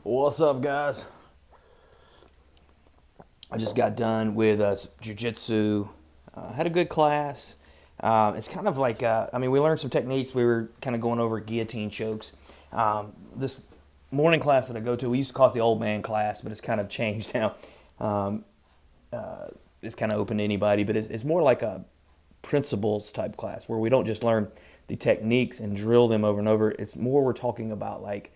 What's up, guys? I just got done with jiu-jitsu. Had a good class. It's kind of like, we learned some techniques. We were kind of going over guillotine chokes. This morning class that I go to, we used to call it the old man class, but it's kind of changed now. Um, it's kind of open to anybody, but it's more like a principles type class where we don't just learn the techniques and drill them over and over. It's more we're talking about like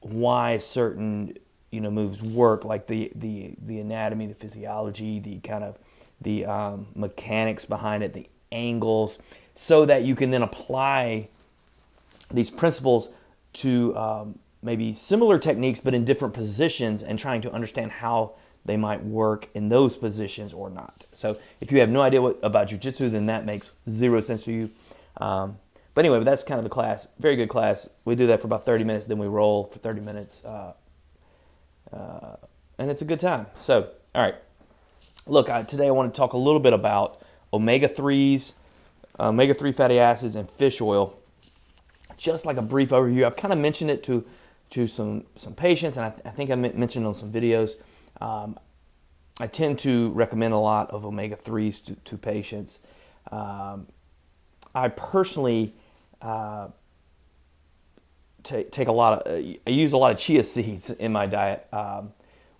why certain moves work, like the anatomy, the physiology, the kind of the mechanics behind it, the angles, so that you can then apply these principles to maybe similar techniques but in different positions, and trying to understand how they might work in those positions or not. So if you have no idea about jiu-jitsu, then that makes zero sense to you. But anyway, that's kind of the class. Very good class. We do that for about 30 minutes, then we roll for 30 minutes. And it's a good time. So, all right. Look, today I want to talk a little bit about omega-3s, omega-3 fatty acids, and fish oil. Just like a brief overview. I've kind of mentioned it to some patients, and I think I mentioned on some videos. I tend to recommend a lot of omega-3s to patients. I personally take a lot of, I use a lot of chia seeds in my diet,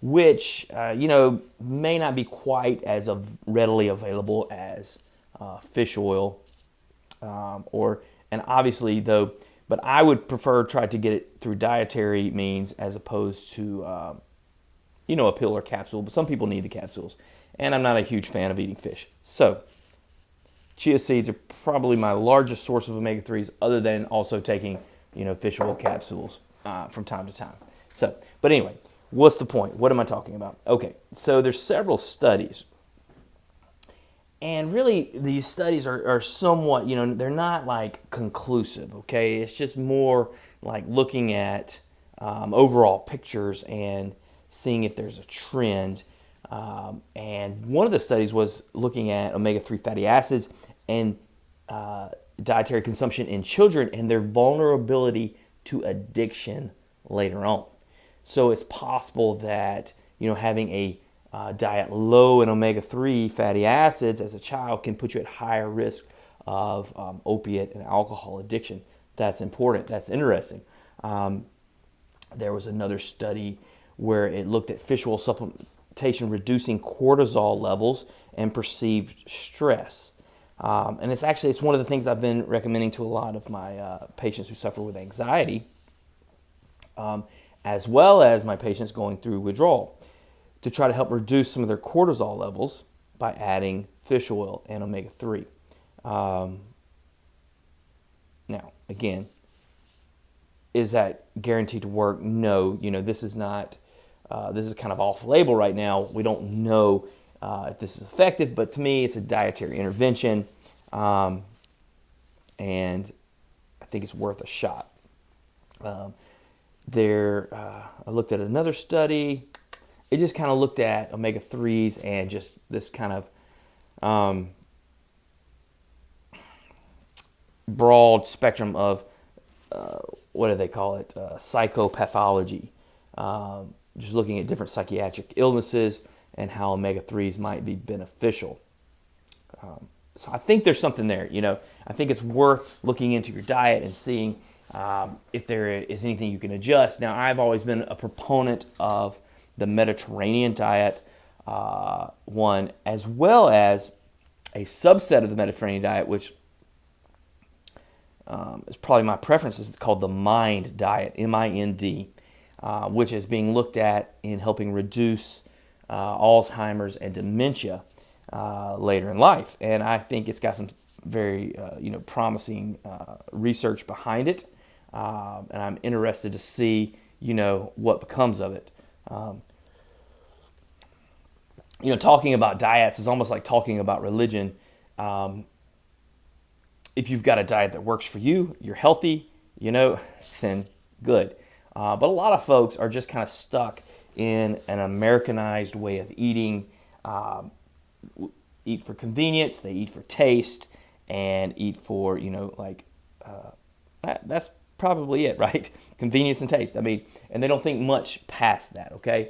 which may not be quite as readily available as fish oil, and obviously though, but I would prefer try to get it through dietary means as opposed to a pill or capsule. But some people need the capsules, and I'm not a huge fan of eating fish. So chia seeds are probably my largest source of omega-3s, other than also taking fish oil capsules from time to time. So, but anyway, what's the point? What am I talking about? Okay, so there's several studies, and really these studies are somewhat, they're not like conclusive. Okay, it's just more like looking at overall pictures and seeing if there's a trend. And one of the studies was looking at omega-3 fatty acids and dietary consumption in children and their vulnerability to addiction later on. So it's possible that having a diet low in omega-3 fatty acids as a child can put you at higher risk of opiate and alcohol addiction. That's important. That's interesting. There was another study where it looked at fish oil supplementation reducing cortisol levels and perceived stress. And it's one of the things I've been recommending to a lot of my patients who suffer with anxiety, as well as my patients going through withdrawal, to try to help reduce some of their cortisol levels by adding fish oil and omega-3. Now, again, is that guaranteed to work? No. This is not. This is kind of off-label right now. We don't know if this is effective, but to me, it's a dietary intervention, and I think it's worth a shot. I looked at another study. It just kind of looked at omega-3s and just this kind of broad spectrum of, what do they call it, psychopathology. Just looking at different psychiatric illnesses and how omega-3s might be beneficial. So I think there's something there. I think it's worth looking into your diet and seeing if there is anything you can adjust. Now, I've always been a proponent of the Mediterranean diet, one, as well as a subset of the Mediterranean diet, which is probably my preference, is called the MIND diet, M-I-N-D, which is being looked at in helping reduce Alzheimer's and dementia later in life. And I think it's got some very promising research behind it, and I'm interested to see what becomes of it. Talking about diets is almost like talking about religion. If you've got a diet that works for you, you're healthy, then good. But a lot of folks are just kind of stuck in an Americanized way of eating. Eat for convenience, they eat for taste, and eat for, that's probably it, right? Convenience and taste. I mean, and they don't think much past that, okay?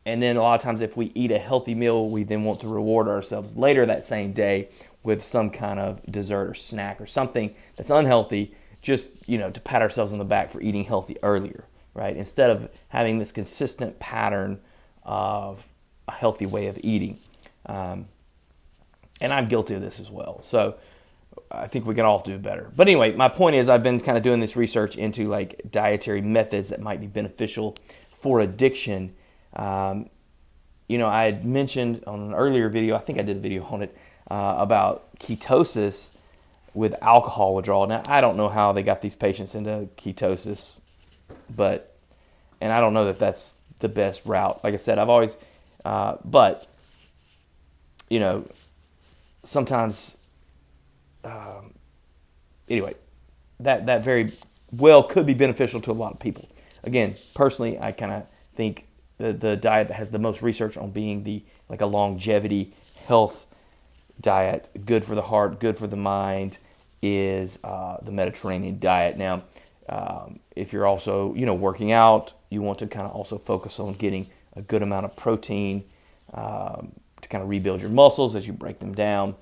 And then a lot of times if we eat a healthy meal, we then want to reward ourselves later that same day with some kind of dessert or snack or something that's unhealthy, just, to pat ourselves on the back for eating healthy earlier, right? Instead of having this consistent pattern of a healthy way of eating. And I'm guilty of this as well. So I think we can all do better. But anyway, my point is I've been kind of doing this research into like dietary methods that might be beneficial for addiction. I had mentioned on an earlier video, I think I did a video on it, about ketosis with alcohol withdrawal. Now, I don't know how they got these patients into ketosis, and I don't know that that's the best route. Like I said, I've always, sometimes, anyway, that very well could be beneficial to a lot of people. Again, personally, I kind of think the diet that has the most research on being a longevity health diet, good for the heart, good for the mind, is the Mediterranean diet. Now, if you're also, working out, you want to kind of also focus on getting a good amount of protein to kind of rebuild your muscles as you break them down,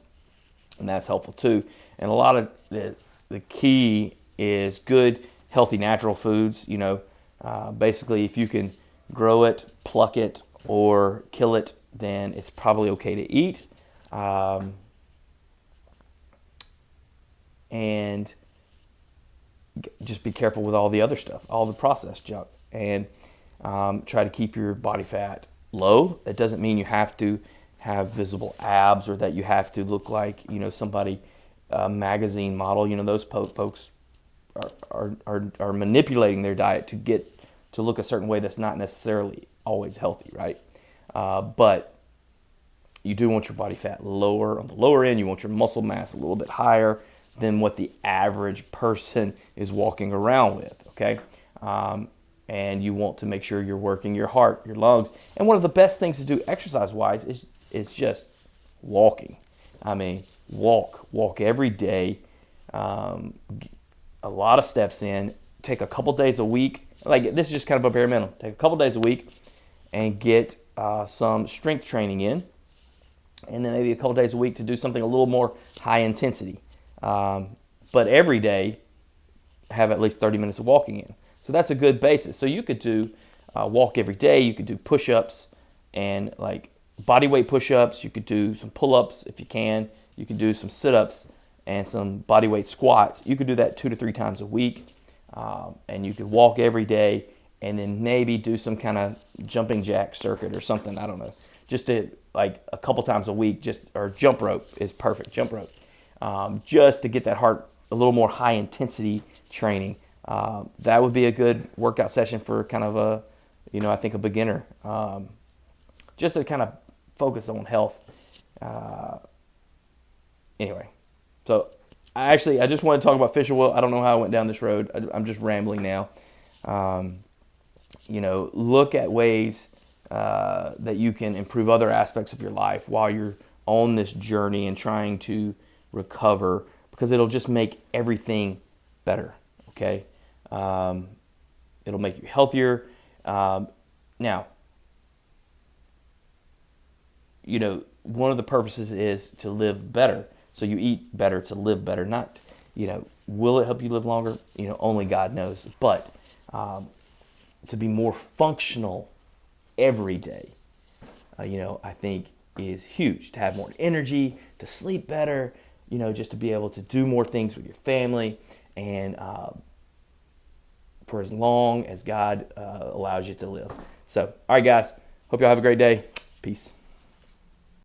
and that's helpful too. And a lot of the key is good, healthy, natural foods. Basically, if you can grow it, pluck it, or kill it, then it's probably okay to eat. And just be careful with all the other stuff, all the processed junk, and try to keep your body fat low. It doesn't mean you have to have visible abs or that you have to look like somebody magazine model. Those folks are manipulating their diet to get to look a certain way that's not necessarily always healthy, right? But you do want your body fat lower. On the lower end, you want your muscle mass a little bit higher than what the average person is walking around with, okay? And you want to make sure you're working your heart, your lungs. And one of the best things to do exercise-wise is just walking. I mean, walk every day, a lot of steps in, take a couple days a week. Like, this is just kind of a bare minimum. Take a couple days a week and get some strength training in, and then maybe a couple days a week to do something a little more high intensity. But every day, have at least 30 minutes of walking in. So that's a good basis. So you could do walk every day. You could do push-ups and like body weight push-ups. You could do some pull-ups if you can. You could do some sit-ups and some body weight squats. You could do that 2 to 3 times a week. And you could walk every day and then maybe do some kind of jumping jack circuit or something. I don't know. Just to like a couple times a week, or jump rope is perfect. Jump rope. Just to get that heart a little more high intensity training. That would be a good workout session for kind of I think a beginner. Just to kind of focus on health. Anyway, so I just want to talk about fish oil. I don't know how I went down this road. I'm just rambling now. Look at ways that you can improve other aspects of your life while you're on this journey and trying to recover, because it'll just make everything better, okay? It'll make you healthier. Now, one of the purposes is to live better. So you eat better to live better. Not, will it help you live longer? Only God knows. But to be more functional every day, I think is huge. To have more energy, to sleep better, just to be able to do more things with your family, and for as long as God allows you to live. So, all right, guys. Hope y'all have a great day. Peace.